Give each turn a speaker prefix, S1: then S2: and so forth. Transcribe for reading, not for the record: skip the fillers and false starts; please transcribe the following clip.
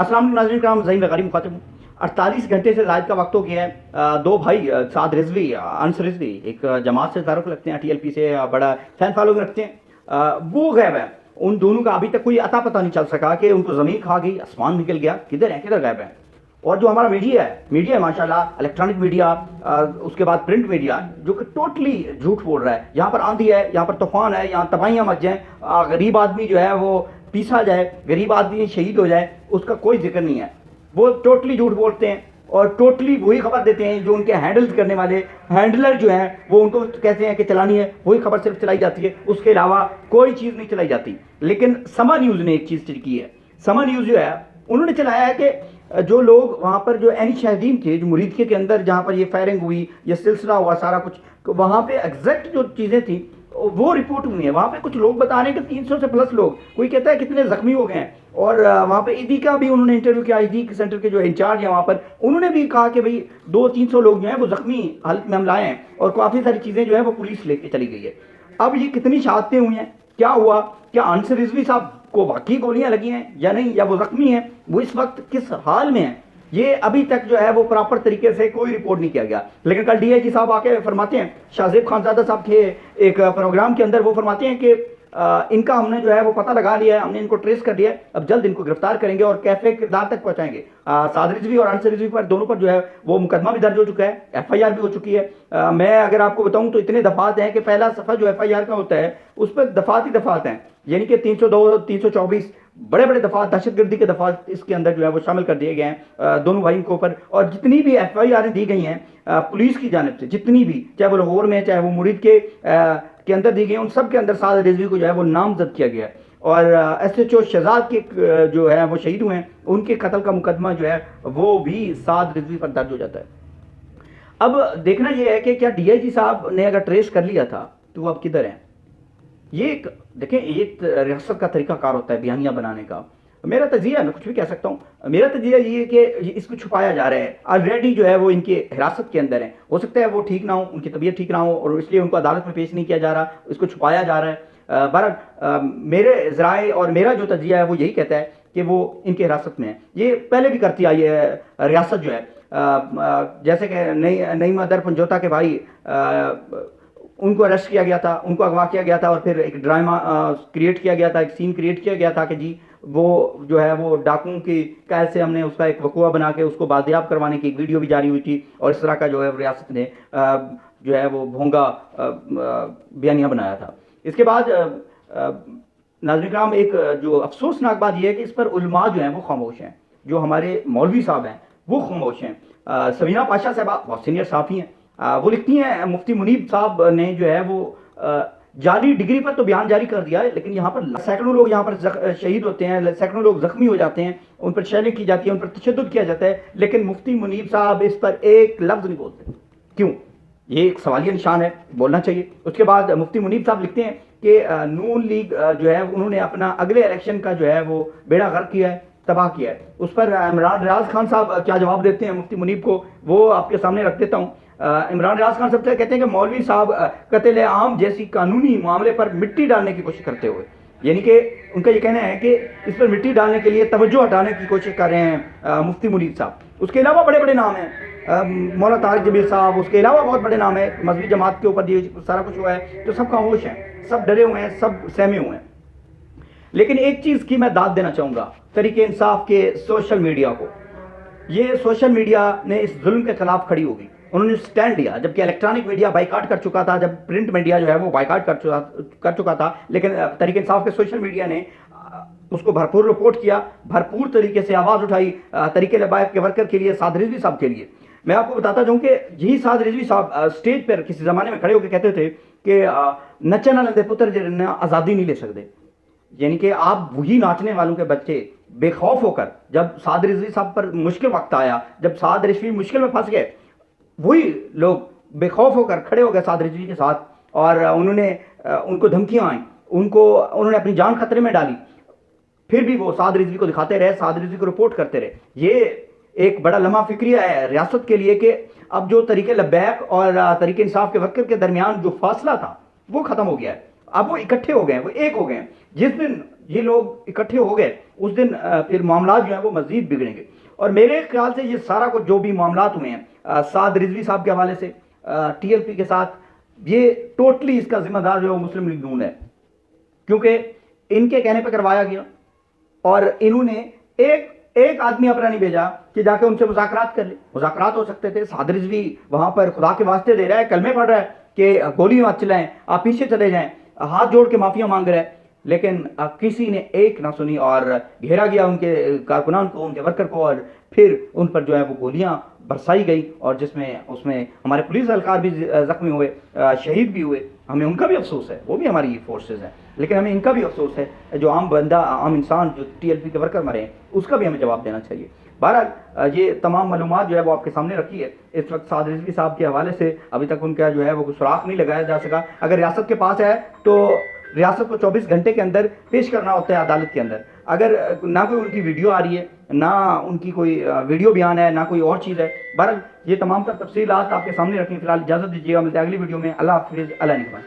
S1: अस्सलाम वालेकुम नाज़रीन किराम, ज़हीर लगारी मुखातिब हूँ। 48 घंटे से ज़ायद का वक्त हो गया है। दो भाई साद रिजवी अंस रिजवी एक जमात से तारुफ रखते हैं, TLP से बड़ा फैन फॉलोइंग रखते हैं, वो गायब है। उन दोनों का अभी तक कोई अता पता नहीं चल सका कि उनको ज़मीन खा गई, आसमान निकल गया, किधर है, किधर गायब है। और जो हमारा मीडिया है माशाल्लाह, इलेक्ट्रॉनिक मीडिया, उसके बाद प्रिंट मीडिया, जो कि टोटली झूठ बोल रहा है। यहाँ पर आंधी है, यहाँ पर तूफान है, यहाँ तबाहियाँ मच जाएँ, गरीब आदमी जो है वो पीसा जाए, गरीब आदमी शहीद हो जाए, उसका कोई जिक्र नहीं है। वो टोटली झूठ बोलते हैं और टोटली वही खबर देते हैं जो उनके हैंडल करने वाले हैंडलर जो हैं वो उनको कहते हैं कि चलानी है, वही खबर सिर्फ चलाई जाती है, उसके अलावा कोई चीज़ नहीं चलाई जाती। लेकिन समा न्यूज़ ने एक चीज़ की है। समा न्यूज़ जो है उन्होंने चलाया है कि जो लोग वहाँ पर जो एनी शाहिदीन थे, जो मुरीदके के अंदर जहाँ पर ये फायरिंग हुई, ये सिलसिला हुआ सारा कुछ, वहाँ पे एग्जैक्ट जो चीज़ें थी वो रिपोर्ट हुई है। वहाँ पे कुछ लोग बता रहे हैं कि 300 से प्लस लोग, कोई कहता है कितने जख्मी हो गए हैं। और वहाँ पे ईदी का भी उन्होंने इंटरव्यू किया, ईदी सेंटर के जो इंचार्ज हैं वहाँ पर, उन्होंने भी कहा कि भाई 200-300 लोग जो हैं वो जख्मी हालत में हम लाए हैं और काफ़ी सारी चीज़ें जो है वो पुलिस लेके चली गई है। अब ये कितनी शहादतें हुई हैं, क्या हुआ, क्या अंसर रिजवी साहब को वाकई गोलियां लगी हैं या नहीं, या वो जख्मी हैं, वो इस वक्त किस हाल में है, ये अभी तक जो है वो प्रॉपर तरीके से कोई रिपोर्ट नहीं किया गया। लेकिन कल DIG साहब आके फरमाते हैं, शाहजेब खानजादा साहब के एक प्रोग्राम के अंदर वो फरमाते हैं कि इनका हमने जो है वो पता लगा लिया है, हमने इनको ट्रेस कर लिया है, अब जल्द इनको गिरफ्तार करेंगे और कैफे किरदार तक पहुंचाएंगे। साद रिजवी और अंसर रिजवी पर दोनों पर जो है वो मुकदमा भी दर्ज हो चुका है, FIR भी हो चुकी है। मैं अगर आपको बताऊं तो इतने दफात हैं कि पहला सफ़ा जो FIR का होता है उस पर दफात ही दफात हैं, यानी कि 302, 324 बड़े बड़े दफात, दहशतगर्दी के दफात इसके अंदर जो है वो शामिल कर दिए गए हैं दोनों भाइयों के ऊपर। और जितनी भी FIR दी गई हैं पुलिस की जानिब से, जितनी भी, चाहे वो लाहौर में, चाहे वो मुरीद के अंदर दी गई, उन सब के अंदर साद रिजवी को जो है वो नामजद किया गया है। और SHO शहजाद के जो है वो शहीद हुए हैं, उनके कत्ल का मुकदमा जो है वो भी साद रिजवी पर दर्ज हो जाता है। अब देखना यह है कि क्या DIG साहब ने अगर ट्रेस कर लिया था तो वो अब किधर हैं। ये एक देखें, एक रियासत का तरीकाकार होता है बयानिया बनाने का। मेरा तजिया, मैं कुछ भी कह सकता हूँ, मेरा तजिया ये है कि इसको छुपाया जा रहा है। ऑलरेडी जो है वो इनके हिरासत के अंदर है, हो सकता है वो ठीक ना हो, उनकी तबीयत ठीक ना हो और इसलिए उनको अदालत में पेश नहीं किया जा रहा, इसको छुपाया जा रहा है। बहरहाल मेरे ज़राए और मेरा जो तजिया है वो यही कहता है कि वो इनके हिरासत में है। ये पहले भी करती आई है रियासत जो है, जैसे कि नईमा दर पंजोता के भाई, उनको अरेस्ट किया गया था, उनको अगवा किया गया था और फिर एक ड्रामा क्रिएट किया गया था, एक सीन क्रिएट किया गया था कि जी वो जो है वो डाकुओं की कैद से हमने उसका एक वकूआ बना के उसको बाजियाब करवाने की एक वीडियो भी जारी हुई थी। और इस तरह का जो है रियासत ने जो है वो भोंगा बयानिया बनाया था। इसके बाद नाज़रीन किराम, एक जो अफसोसनाक बात यह है कि इस पर उलमा जो हैं वो खामोश हैं, जो हमारे मौलवी साहब हैं वो खामोश हैं। समीना पाशा साहब बहुत सीनियर साफ़ी हैं, वो लिखती हैं मुफ्ती मुनीब साहब ने जो है वो जाली डिग्री पर तो बयान जारी कर दिया है, लेकिन यहाँ पर सैकड़ों लोग यहाँ पर शहीद होते हैं, सैकड़ों लोग जख्मी हो जाते हैं, उन पर शैलिंग की जाती है, उन पर तशद्दुद किया जाता है, लेकिन मुफ्ती मुनीब साहब इस पर एक लफ्ज़ नहीं बोलते। क्यों? ये एक सवालिया निशान है, बोलना चाहिए। उसके बाद मुफ्ती मुनीब साहब लिखते हैं कि नून लीग जो है उन्होंने अपना अगले इलेक्शन का जो है वो बेड़ा गर्क किया है, तबाह किया है। उस पर इमरान रियाज खान साहब क्या जवाब देते हैं मुफ्ती मुनीब को, वो आपके सामने रख देता हूँ। इमरान रियाज खान साहब कहते हैं कि मौलवी साहब कत्ल आम जैसी कानूनी मामले पर मिट्टी डालने की कोशिश करते हुए, यानी कि उनका ये कहना है कि इस पर मिट्टी डालने के लिए तवज्जो हटाने की कोशिश कर रहे हैं मुफ्ती मुनीब साहब। उसके अलावा बड़े बड़े नाम हैं, मौलाना तारिक जमील साहब, उसके अलावा बहुत बड़े नाम है। मजहबी जमात के ऊपर ये सारा कुछ हुआ है तो सब खामोश हैं, सब डरे हुए हैं, सब सहमे हुए हैं। लेकिन एक चीज़ की मैं दाद देना चाहूँगा तरीके इंसाफ के सोशल मीडिया को। ये सोशल मीडिया ने इस जुल्म के खिलाफ खड़ी होगी, उन्होंने स्टैंड लिया, जबकि इलेक्ट्रॉनिक मीडिया बाइकाट कर चुका था, जब प्रिंट मीडिया जो है वो बाइकाट कर चुका था, लेकिन तरीके इंसाफ के सोशल मीडिया ने उसको भरपूर रिपोर्ट किया, भरपूर तरीके से आवाज़ उठाई तरीके लबायक के वर्कर के लिए, साद रिजवी साहब के लिए। मैं आपको बताता जाऊँ कि यही साद रिजवी साहब स्टेज पर किसी ज़माने में खड़े होकर कहते थे कि नचे ना लंदे पुत्र जिन्हें आज़ादी नहीं ले सकते, यानी कि आप वही नाचने वालों के बच्चे बेखौफ होकर, जब साद रिजवी साहब पर मुश्किल वक्त आया, जब साद रिजवी मुश्किल में फंस गए, वही लोग बेखौफ होकर खड़े हो गए साद रिजवी के साथ और उन्होंने उनको धमकियां आई, उन्होंने अपनी जान खतरे में डाली, फिर भी वो साद रिजवी को दिखाते रहे, साद रिजवी को रिपोर्ट करते रहे। ये एक बड़ा लम्हा फिक्रिया है रियासत के लिए कि अब जो तरीके लब्बैक और तरीके इंसाफ के वर्कर के दरमियान जो फासला था वो ख़त्म हो गया है। अब वो इकट्ठे हो गए, वो एक हो गए। जिस दिन یہ لوگ اکٹھے ہو گئے اس دن پھر معاملات جو ہیں وہ مزید بگڑیں گے. اور میرے خیال سے یہ سارا کچھ جو بھی معاملات ہوئے ہیں سعد رضوی صاحب کے حوالے سے ٹی ایل پی کے ساتھ, یہ ٹوٹلی اس کا ذمہ دار جو ہے وہ مسلم لیگ نون ہے, کیونکہ ان کے کہنے پہ کروایا گیا اور انہوں نے ایک آدمی اپنا نہیں بھیجا کہ جا کے ان سے مذاکرات کر لے. مذاکرات ہو سکتے تھے. سعد رضوی وہاں پر خدا کے واسطے دے رہا ہے, کلمے پڑھ رہا ہے کہ گولی مت چلائیں, آپ پیچھے چلے جائیں, ہاتھ جوڑ کے معافیا مانگ رہا ہے, لیکن کسی نے ایک نہ سنی اور گھیرا گیا ان کے کارکنان کو, ان کے ورکر کو, اور پھر ان پر جو ہے وہ گولیاں برسائی گئی, اور جس میں اس میں ہمارے پولیس اہلکار بھی زخمی ہوئے, شہید بھی ہوئے. ہمیں ان کا بھی افسوس ہے, وہ بھی ہماری فورسز ہیں, لیکن ہمیں ان کا بھی افسوس ہے جو عام بندہ, عام انسان جو ٹی ایل پی کے ورکر مرے ہیں, اس کا بھی ہمیں جواب دینا چاہیے. بہرحال یہ تمام معلومات جو ہے وہ آپ کے سامنے رکھی ہے. اس وقت سعد رضوی صاحب کے حوالے سے ابھی تک ان کا جو ہے وہ سراغ نہیں لگایا جا سکا. اگر ریاست کے پاس ہے تو ریاست کو 24 گھنٹے کے اندر پیش کرنا ہوتا ہے عدالت کے اندر. اگر نہ کوئی ان کی ویڈیو آ رہی ہے, نہ ان کی کوئی ویڈیو بیان ہے, نہ کوئی اور چیز ہے. بہرحال یہ تمام تر تفصیلات آپ کے سامنے رکھیں. فی الحال اجازت دیجیے گا, ملتے ہیں اگلی ویڈیو میں. اللہ حافظ, اللہ نگہبان.